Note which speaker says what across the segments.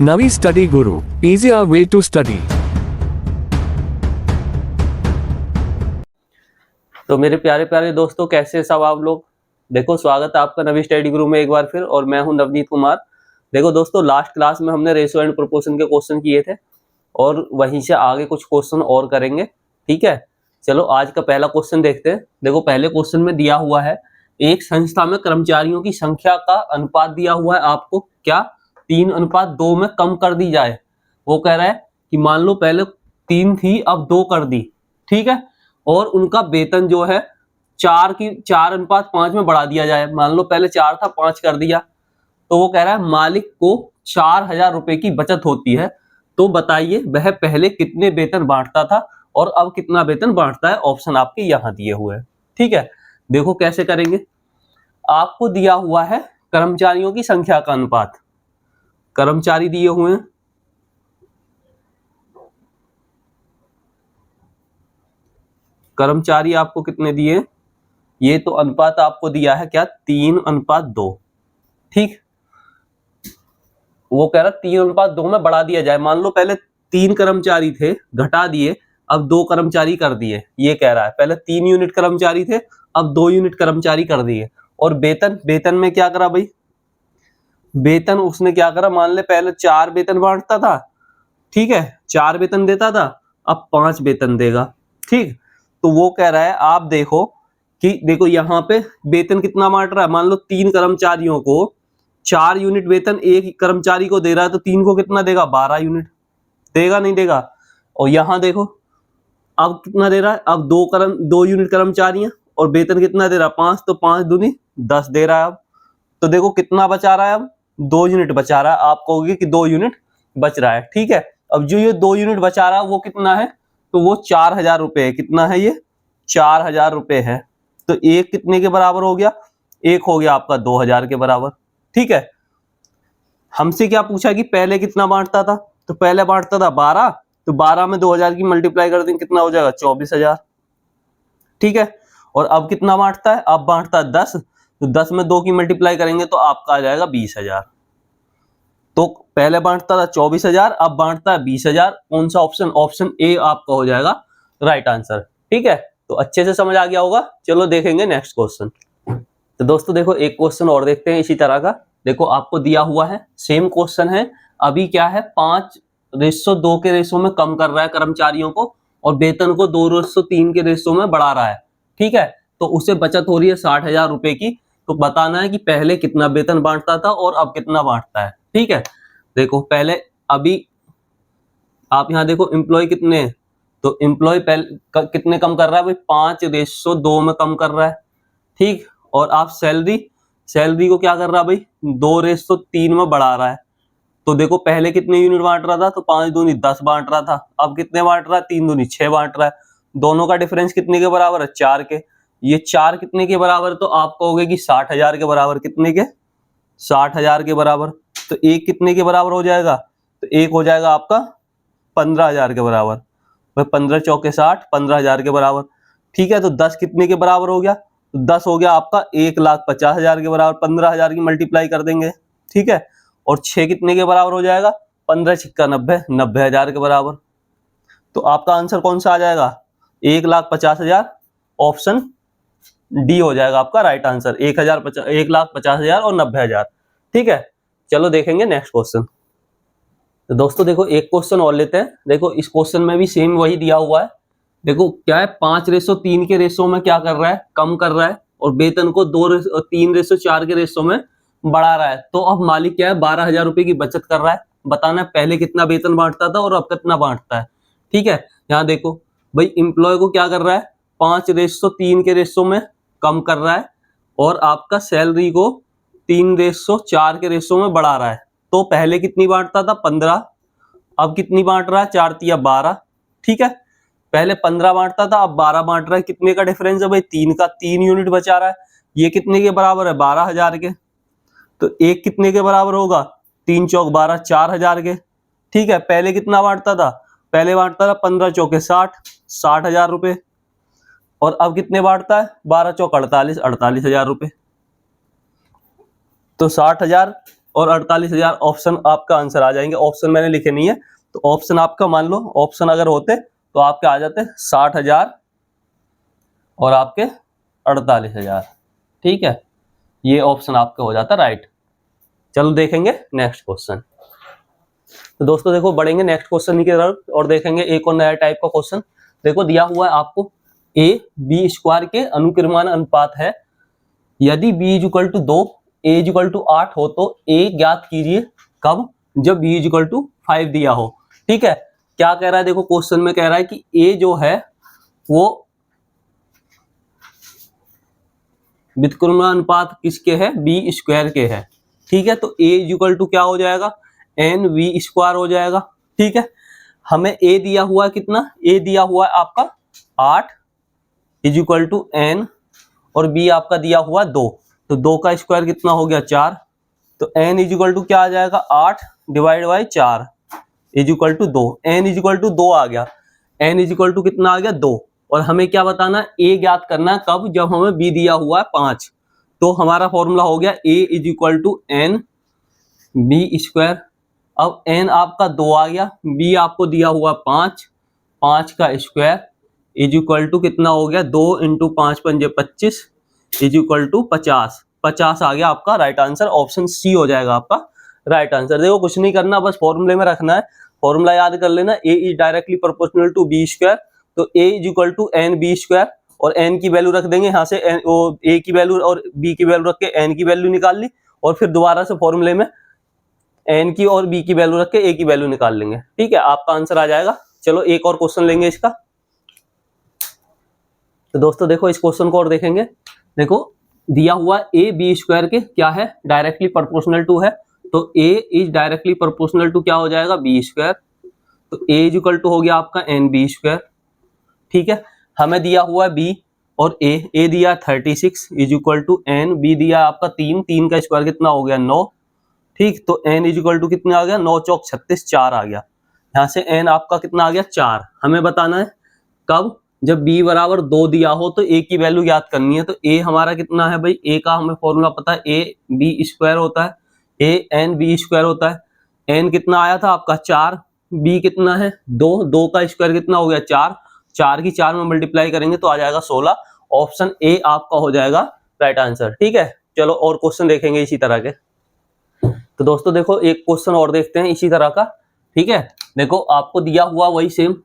Speaker 1: Navi Study Guru, easier way to study।
Speaker 2: तो मेरे प्यारे प्यारे दोस्तों, कैसे सब आप लोग। देखो, स्वागत है आपका नवी स्टडी गुरु में एक बार फिर, और मैं हूं नवनीत कुमार। देखो दोस्तों, लास्ट क्लास में हमने रेशियो एंड प्रोपोर्शन के क्वेश्चन किए थे और वहीं से आगे कुछ क्वेश्चन और करेंगे। ठीक है, चलो आज का पहला क्वेश्चन देखते हैं। देखो, पहले क्वेश्चन में दिया हुआ है एक संस्था में कर्मचारियों की संख्या का अनुपात दिया हुआ है आपको, क्या 3:2 में कम कर दी जाए। वो कह रहा है कि मान लो पहले 3 थी, अब 2 कर दी। ठीक है, और उनका वेतन जो है 4:5 में बढ़ा दिया जाए। मान लो पहले 4 था, 5 कर दिया। तो वो कह रहा है मालिक को 4,000 रुपए की बचत होती है। तो बताइए वह पहले कितने वेतन बांटता था और अब कितना वेतन बांटता है। ऑप्शन आपके यहाँ दिए हुए हैं। ठीक है, देखो कैसे करेंगे। आपको दिया हुआ है कर्मचारियों की संख्या का अनुपात, कर्मचारी दिए हुए हैं, कर्मचारी आपको कितने दिए, ये तो अनुपात आपको दिया है क्या 3:2। ठीक, वो कह रहा 3:2 में बढ़ा दिया जाए। मान लो पहले 3 कर्मचारी थे, घटा दिए, अब 2 कर्मचारी कर दिए। ये कह रहा है पहले 3 यूनिट कर्मचारी थे, अब 2 यूनिट कर्मचारी कर दिए। और वेतन में क्या करा भाई, वेतन उसने क्या करा, मान ले पहले 4 वेतन बांटता था। ठीक है, 4 वेतन देता था, अब 5 वेतन देगा। ठीक, तो वो कह रहा है आप देखो कि देखो यहाँ पे वेतन कितना बांट रहा है। मान लो 3 कर्मचारियों को 4 यूनिट वेतन एक कर्मचारी को दे रहा है, तो 3 को कितना देगा, 12 यूनिट देगा, नहीं देगा। और यहाँ देखो अब कितना दे रहा है, अब 2 यूनिट कर्मचारी हैं और वेतन कितना दे रहा है, 5, तो 5 दूनी 10 दे रहा है। अब तो देखो कितना बचा रहा है, अब 2 यूनिट बचा रहा है। आप कहोगे कि 2 यूनिट बच रहा है। ठीक है, अब जो ये 2 यूनिट बचा रहा है वो कितना है, तो वो 4,000 रुपए है। कितना है ये, 4,000 रुपए है। तो एक कितने के बराबर हो गया, एक हो गया आपका 2,000 के बराबर। ठीक है, हमसे क्या पूछा कि पहले कितना बांटता था, तो पहले बांटता था 12, तो 12 में 2,000 की मल्टीप्लाई कर देंगे, कितना हो जाएगा 24,000। ठीक है, और अब कितना बांटता है, अब बांटता है 10, तो 10 में 2 की मल्टीप्लाई करेंगे तो आपका आ जाएगा 20,000। तो पहले बांटता था 24,000, अब बांटता है 20,000। कौन सा ऑप्शन, ऑप्शन ए आपका हो जाएगा राइट आंसर। ठीक है, तो अच्छे से समझ आ गया होगा। चलो देखेंगे नेक्स्ट क्वेश्चन। तो दोस्तों देखो, एक क्वेश्चन और देखते हैं इसी तरह का। देखो आपको दिया हुआ है, सेम क्वेश्चन है। अभी क्या है, 5:2 के रेशो में कम कर रहा है कर्मचारियों को और वेतन को 2:3 के रेशो में बढ़ा रहा है। ठीक है, तो उसे बचत हो रही है 60,000 रुपए की। तो बताना है कि पहले कितना वेतन बांटता था और अब कितना बांटता है। ठीक है, देखो पहले अभी आप यहाँ देखो एम्प्लॉय कितने हैं, तो एम्प्लॉय पहले कितने कम कर रहा है भाई, 5:2 में कम कर रहा है। ठीक, और आप सैलरी को क्या कर रहा है भाई, 2:3 में बढ़ा रहा है। तो देखो पहले कितने यूनिट बांट रहा था, तो 5 दूनी 10 बांट रहा था, अब कितने बांट रहा है, 3 दूनी 6 बांट रहा है। दोनों का डिफरेंस कितने के बराबर है, 4 के। ये 4 कितने के बराबर, तो आप कहोगे कि 60,000 के बराबर। कितने के, 60,000 के बराबर। तो एक कितने के बराबर हो जाएगा, तो एक हो जाएगा आपका 15,000 के बराबर। भाई 15 चौके 60, 15,000 के बराबर। ठीक है, तो 10 कितने के बराबर हो गया, तो 10 हो गया आपका 1,50,000 के बराबर। 15,000 की मल्टीप्लाई कर देंगे। ठीक है, और 6 कितने के बराबर हो जाएगा, 15 छिक्का 90, 90,000 के बराबर। तो आपका आंसर कौन सा आ जाएगा, 1,50,000। ऑप्शन डी हो जाएगा आपका राइट आंसर, 1,50,000 और 90,000। ठीक है, चलो देखेंगे नेक्स्ट क्वेश्चन। तो दोस्तों देखो, एक क्वेश्चन और लेते हैं। देखो इस क्वेश्चन में भी सेम वही दिया हुआ है। देखो क्या है, 5:3 के रेशो में क्या कर रहा है, कम कर रहा है, और वेतन को 3:4 के रेशो में बढ़ा रहा है। तो अब मालिक क्या है, 12,000 रुपए की बचत कर रहा है। बताना है पहले कितना वेतन बांटता था और अब कितना बांटता है। ठीक है, यहाँ देखो भाई एम्प्लॉय को क्या कर रहा है, 5:3 के रेशो में कम कर रहा है और आपका सैलरी को 3:4 के रेशो में बढ़ा रहा है। तो पहले कितनी बांटता था, 15, अब कितनी बांट रहा है, 4 × 12। ठीक है, पहले 15 बांटता था, अब 12 बांट रहा है। कितने का डिफरेंस है भाई, 3 का, 3 यूनिट बचा रहा है। ये कितने के बराबर है, 12,000 के। तो एक कितने के बराबर होगा, 3 चौक 12, 4,000 के। ठीक है, पहले कितना बांटता था, पहले बांटता था 15 चौके 60, 60,000 रुपए। और अब कितने बांटता है, 12 चौक 48, 48,000 रुपए। तो 60,000 और 48,000 ऑप्शन आपका आंसर आ जाएंगे। ऑप्शन मैंने लिखे नहीं है, तो ऑप्शन आपका मान लो ऑप्शन अगर होते तो आपके आ जाते 60,000 और आपके 48,000। ठीक है, ये ऑप्शन आपका हो जाता राइट। चलो देखेंगे नेक्स्ट क्वेश्चन। तो दोस्तों देखो बढ़ेंगे नेक्स्ट क्वेश्चन की तरफ और देखेंगे एक और नया टाइप का क्वेश्चन। देखो दिया हुआ है आपको a b स्क्वायर के अनुक्रमान अनुपात है, यदि b equal to 2 a equal to 8 हो तो a ज्ञात कीजिए कब, जब b इक्वल टू 5 दिया हो। ठीक है, क्या कह रहा है, देखो क्वेश्चन में कह रहा है कि a जो है वो व्युत्क्रमानुपात अनुपात किसके है, b स्क्वायर के है। ठीक है, तो a इक्वल टू क्या हो जाएगा, एन वी स्क्वायर हो जाएगा। ठीक है, हमें a दिया हुआ है कितना, a दिया हुआ है आपका 8 इज इक्वल टू एन और b आपका दिया हुआ 2, तो 2 का स्क्वायर कितना हो गया 4, तो n इज इक्वल टू क्या आ जाएगा 8 divide by 4 is equal to 2, n is equal to 2 आ गया, n इज इक्वल टू कितना आ गया 2। और हमें क्या बताना है, a ज्ञात करना है कब, जब हमें b दिया हुआ है 5। तो हमारा फॉर्मूला हो गया a is equal to n b square. अब n आपका 2 आ गया, b आपको दिया हुआ 5, 5 का स्क्वायर इज इक्वल टू कितना हो गया 2 इंटू 5 पंजे 25 इज इक्वल टू 50, 50 आ गया आपका राइट आंसर। ऑप्शन सी हो जाएगा आपका राइट आंसर। देखो कुछ नहीं करना, बस फॉर्मूले में रखना है, फॉर्मूला याद कर लेना, a is directly proportional to b square, तो a is equal to n b square और n की वैल्यू रख देंगे यहाँ से, a की वैल्यू और b की वैल्यू रख के n की वैल्यू निकाल ली, और फिर दोबारा से फॉर्मूले में n की और b की वैल्यू रख के a की वैल्यू निकाल लेंगे। ठीक है, आपका आंसर आ जाएगा। चलो एक और क्वेश्चन लेंगे इसका। तो दोस्तों देखो इस क्वेश्चन को और देखेंगे। देखो दिया हुआ ए बी स्क्वायर के क्या है, डायरेक्टली प्रोपोर्शनल टू है, तो a is directly proportional to क्या हो जाएगा बी स्क्वायर, तो a इज इक्वल टू हो गया आपका एन बी स्क्वायर। ठीक है, हमें दिया हुआ है b और a दिया 36 is equal to n, b दिया आपका 3, 3 का स्क्वायर कितना हो गया 9। ठीक, तो n इज इक्वल टू कितना आ गया 9 चौक 36, 4 आ गया। यहाँ से n आपका कितना आ गया 4। हमें बताना है कब, जब b बराबर 2 दिया हो तो a की वैल्यू याद करनी है। तो a हमारा कितना है भाई, a का हमें फॉर्मूला पता है, a b स्क्वायर होता है, a n b स्क्वायर होता है। n कितना आया था आपका 4, b कितना है 2, 2 का स्क्वायर कितना हो गया 4, 4 की 4 में मल्टीप्लाई करेंगे तो आ जाएगा 16। ऑप्शन ए आपका हो जाएगा राइट आंसर। ठीक है, चलो और क्वेश्चन देखेंगे इसी तरह के। तो दोस्तों देखो एक क्वेश्चन और देखते हैं इसी तरह का। ठीक है, देखो आपको दिया हुआ वही सेम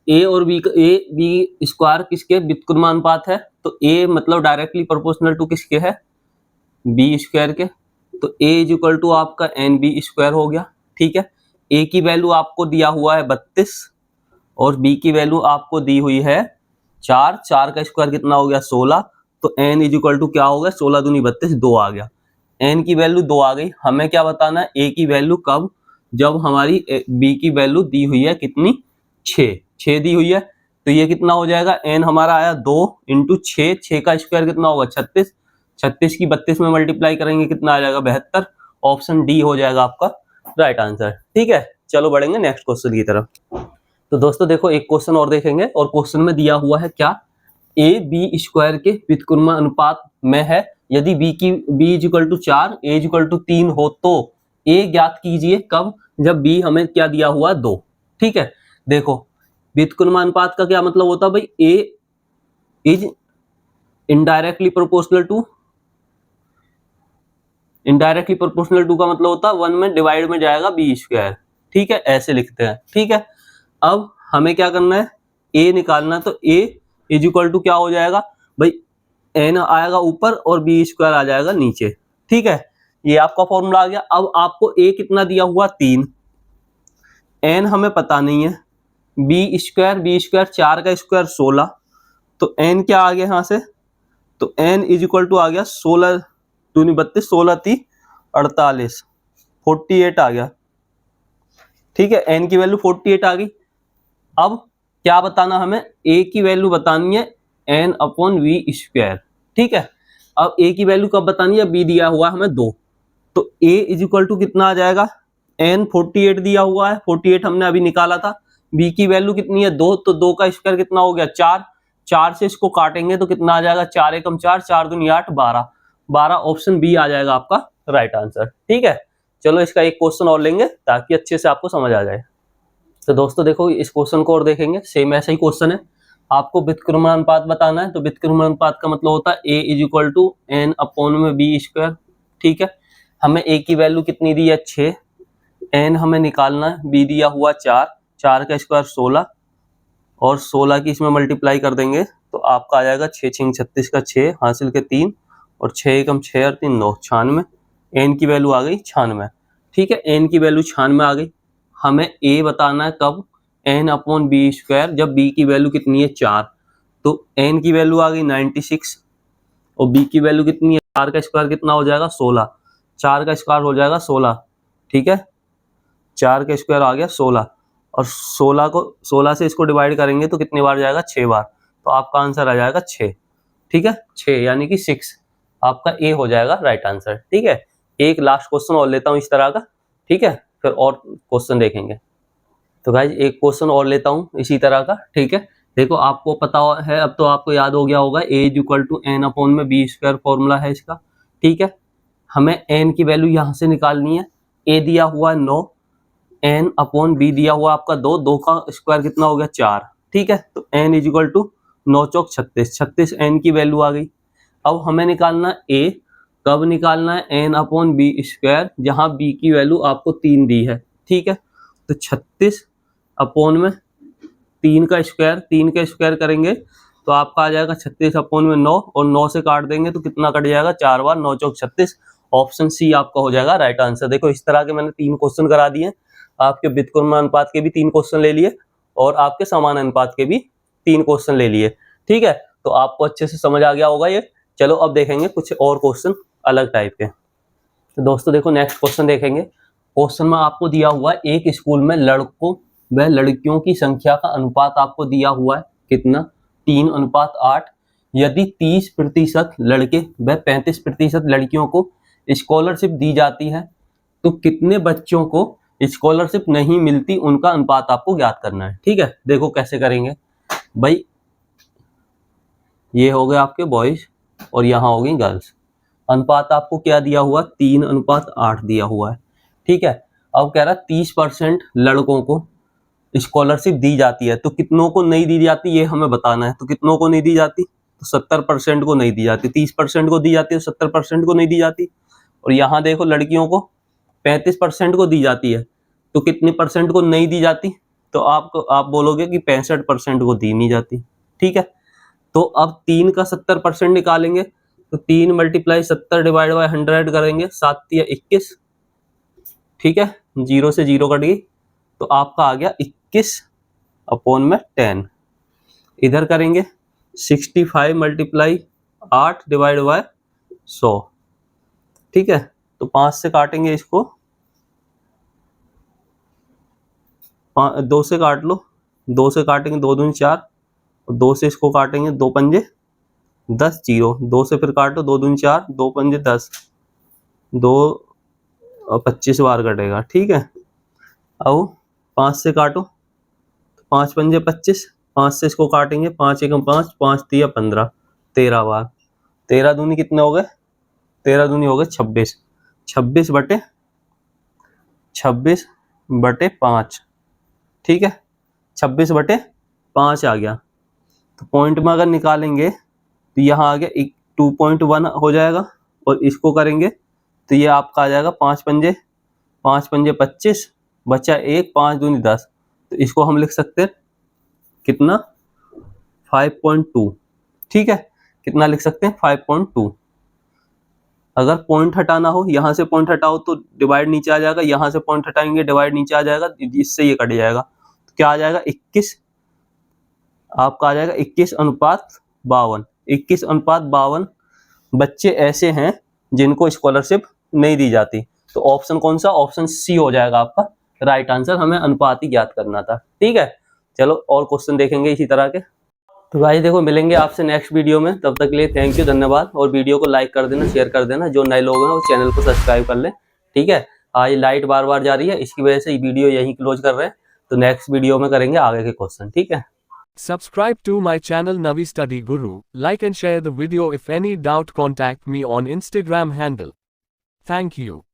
Speaker 2: a और b का a b स्क्वायर किसके व्युत्क्रमानुपात है, तो a मतलब डायरेक्टली प्रोपोर्शनल टू किसके है b स्क्वायर के, तो a इज इक्वल टू आपका एन बी स्क्वायर हो गया। ठीक है, a की वैल्यू आपको दिया हुआ है 32 और b की वैल्यू आपको दी हुई है 4, 4 का स्क्वायर कितना हो गया 16, तो n इज इक्वल टू क्या हो गया 16 दूनी 32, 2 आ गया। n की वैल्यू 2 आ गई, हमें क्या बताना है a की वैल्यू कब, जब हमारी b की वैल्यू दी हुई है कितनी 6 दी हुई है, तो ये कितना हो जाएगा n हमारा आया 2 इंटू 6, 6 का स्क्वायर कितना होगा 36, 36 की 32 में मल्टीप्लाई करेंगे कितना आ जाएगा 72। ऑप्शन डी हो जाएगा आपका राइट आंसर। ठीक है, चलो बढ़ेंगे नेक्स्ट क्वेश्चन की तरफ। तो दोस्तों देखो एक क्वेश्चन और देखेंगे, और क्वेश्चन में दिया हुआ है क्या, a b स्क्वायर के व्युत्क्रमानुपात में है, यदि b is equal to 4 a is equal to 3 हो तो a ज्ञात कीजिए कब, जब b हमें क्या दिया हुआ 2। ठीक है, देखो व्युत्क्रमानुपात का क्या मतलब होता है भाई, a is indirectly proportional to, indirectly proportional to का मतलब होता है 1 में डिवाइड में जाएगा b स्क्वायर। ठीक है, ऐसे लिखते हैं। ठीक है, अब हमें क्या करना है a निकालना, तो a इज इक्वल टू क्या हो जाएगा भाई, n आएगा ऊपर और b स्क्वायर आ जाएगा नीचे। ठीक है, ये आपका फॉर्मूला आ गया। अब आपको a कितना दिया हुआ 3, n हमें पता नहीं है, b स्क्वायर 4 का स्क्वायर 16, तो n क्या आ गया यहाँ से, तो n इज इक्वल टू आ गया 16 दूनी 32, 16 × 3 = 48, 48 आ गया। ठीक है, n की वैल्यू 48 आ गई। अब क्या बताना हमें, a की वैल्यू बतानी है n/v स्क्वायर। ठीक है, अब a की वैल्यू कब बतानी है, b दिया हुआ है हमें 2, तो a इज इक्वल टू कितना आ जाएगा, n 48 दिया हुआ है, 48 हमने अभी निकाला था, b की वैल्यू कितनी है 2, तो 2 का स्क्वायर कितना हो गया 4, 4 से इसको काटेंगे तो कितना आ जाएगा 4 × 1 = 4, 4 दूनी 8, 12, 12 ऑप्शन बी आ जाएगा आपका राइट आंसर। ठीक है, चलो इसका एक क्वेश्चन और लेंगे ताकि अच्छे से आपको समझ आ जाए। तो दोस्तों देखो इस क्वेश्चन को और देखेंगे, सेम ऐसा ही क्वेश्चन है। आपको व्युत्क्रमानुपात बताना है, तो व्युत्क्रमानुपात का मतलब होता है a is equal to n upon में बी स्क्वायर। ठीक है, हमें a की वैल्यू कितनी दी है 6, n हमें निकालना है, b दिया हुआ 4, 4 का स्क्वायर 16 और 16 की इसमें मल्टीप्लाई कर देंगे तो आपका आ जाएगा 6 6 36 का 6 हासिल के 3 और 6 एकम 6 और 3 9 96। n की वैल्यू आ गई 96। ठीक है, n की वैल्यू 96 आ गई। हमें a बताना है कब, n अपॉन बी स्क्वायर, जब b की वैल्यू कितनी है 4। तो n की वैल्यू आ गई 96 और b की वैल्यू कितनी है, 4 का स्क्वायर कितना हो जाएगा 16, 4 का स्क्वायर हो जाएगा 16। ठीक है, 4 का स्क्वायर आ गया 16 और 16 से इसको डिवाइड करेंगे तो कितनी बार जाएगा 6 बार, तो आपका आंसर आ जाएगा 6। ठीक है, 6 यानी कि 6 आपका ए हो जाएगा राइट आंसर। ठीक है, एक लास्ट क्वेश्चन और लेता हूँ इस तरह का। ठीक है, फिर और क्वेश्चन देखेंगे। तो गाइज एक क्वेश्चन और लेता हूँ इसी तरह का। ठीक है, देखो आपको पता है, अब तो आपको याद हो गया होगा, a is equal to n upon में बी स्क्वायर फॉर्मूला है इसका। ठीक है, हमें n की वैल्यू यहाँ से निकालनी है। a दिया हुआ 9, n अपॉन b दिया हुआ आपका 2, 2 का स्क्वायर कितना हो गया 4। ठीक है, तो n इज इक्वल टू 9 चौक 36, 36 n की वैल्यू आ गई। अब हमें निकालना a, कब निकालना है, n अपॉन बी स्क्वायर, जहाँ b की वैल्यू आपको 3 दी है। ठीक है, तो 36 अपॉन में 3 का स्क्वायर करेंगे तो आपका आ जाएगा 36 अपॉन में 9 और 9 से काट देंगे तो कितना कट जाएगा 4 बार, 9 चौक 36। ऑप्शन सी आपका हो जाएगा राइट आंसर। देखो इस तरह के मैंने 3 क्वेश्चन करा दिए, आपके व्युत्क्रमानुपात के भी 3 क्वेश्चन ले लिए और आपके समानुपात के भी 3 क्वेश्चन ले लिए। ठीक है, तो आपको अच्छे से समझ आ गया होगा ये। चलो अब देखेंगे कुछ और क्वेश्चन अलग टाइप के। तो दोस्तों देखो नेक्स्ट क्वेश्चन देखेंगे। क्वेश्चन में आपको दिया हुआ है एक स्कूल में लड़कों व लड़कियों की संख्या का अनुपात आपको दिया हुआ है कितना, 3:8। यदि 30% लड़के व 35% लड़कियों को स्कॉलरशिप दी जाती है तो कितने बच्चों को स्कॉलरशिप नहीं मिलती, उनका अनुपात आपको ज्ञात करना है। ठीक है, देखो कैसे करेंगे भाई, ये हो गए आपके बॉयज और यहाँ हो गई गर्ल्स। अनुपात आपको क्या दिया हुआ, 3:8 दिया हुआ है। ठीक है, अब कह रहा 30% लड़कों को स्कॉलरशिप दी जाती है तो कितनों को नहीं दी जाती ये हमें बताना है। तो कितनों को नहीं दी जाती, तो 70% को नहीं दी जाती। 30% को दी जाती है, 70% को नहीं दी जाती। और यहाँ देखो लड़कियों को 35% को दी जाती है तो कितनी परसेंट को नहीं दी जाती, तो आप बोलोगे कि 65% को दी नहीं जाती। ठीक है, तो अब 3 का 70% निकालेंगे तो 3 × 70 डिवाइड बाय 100 करेंगे, 7 या 21। ठीक है, 0 से 0 कट गई तो आपका आ गया 21 अपॉन में 10। इधर करेंगे 65 × 8 डिवाइड बाय 100। ठीक है, तो 5 से काटेंगे इसको, 2 से काट लो, 2 से काटेंगे 2 दूनी 4 और 2 से इसको काटेंगे 2 पंजे 10, 0। 2 से फिर काटो, 2 दूनी 4, 2 पंजे 10, 2 25 बार कटेगा। ठीक है, अब 5 से काटो, 5 पंजे 25, 5 से इसको काटेंगे, 5 एकम 5, 5 तिया 15, 13 बार। 13 दूनी कितने हो गए, 13 दूनी हो गए 26, 26 बटे 5। ठीक है, 26 बटे 5 आ गया। तो पॉइंट में अगर निकालेंगे तो यहाँ आ गया 2.1 हो जाएगा और इसको करेंगे तो ये आपका आ जाएगा 5 पंजे 25, बचा 1, 5 दूनी 10। तो इसको हम लिख सकते हैं कितना, 5.2। ठीक है, कितना लिख सकते हैं 5.2। अगर पॉइंट हटाना हो, यहाँ से पॉइंट हटाओ तो डिवाइड नीचे आ जाएगा, यहाँ से पॉइंट हटाएंगे डिवाइड नीचे आ जाएगा, इससे ये कट जाएगा। तो क्या आ जाएगा 21, आपका आ जाएगा 21:52। 21:52 बच्चे ऐसे हैं जिनको स्कॉलरशिप नहीं दी जाती। तो ऑप्शन कौन सा, ऑप्शन सी हो जाएगा आपका राइट आंसर। हमें अनुपात ही ज्ञात करना था। ठीक है, चलो और क्वेश्चन देखेंगे इसी तरह के। तो भाई देखो मिलेंगे आपसे नेक्स्ट वीडियो में, तब तक के लिए थैंक यू, धन्यवाद। और वीडियो को लाइक कर देना, शेयर कर देना, जो नए लोग हैं वो चैनल को सब्सक्राइब कर लें। ठीक है, आज लाइट बार बार जा रही है, इसकी वजह से वीडियो यहीं क्लोज कर रहे हैं। तो नेक्स्ट वीडियो में करेंगे आगे के क्वेश्चन। ठीक है,
Speaker 1: Subscribe to my channel Navi Study Guru. Like and share the video. If any doubt, contact me on Instagram handle. Thank you.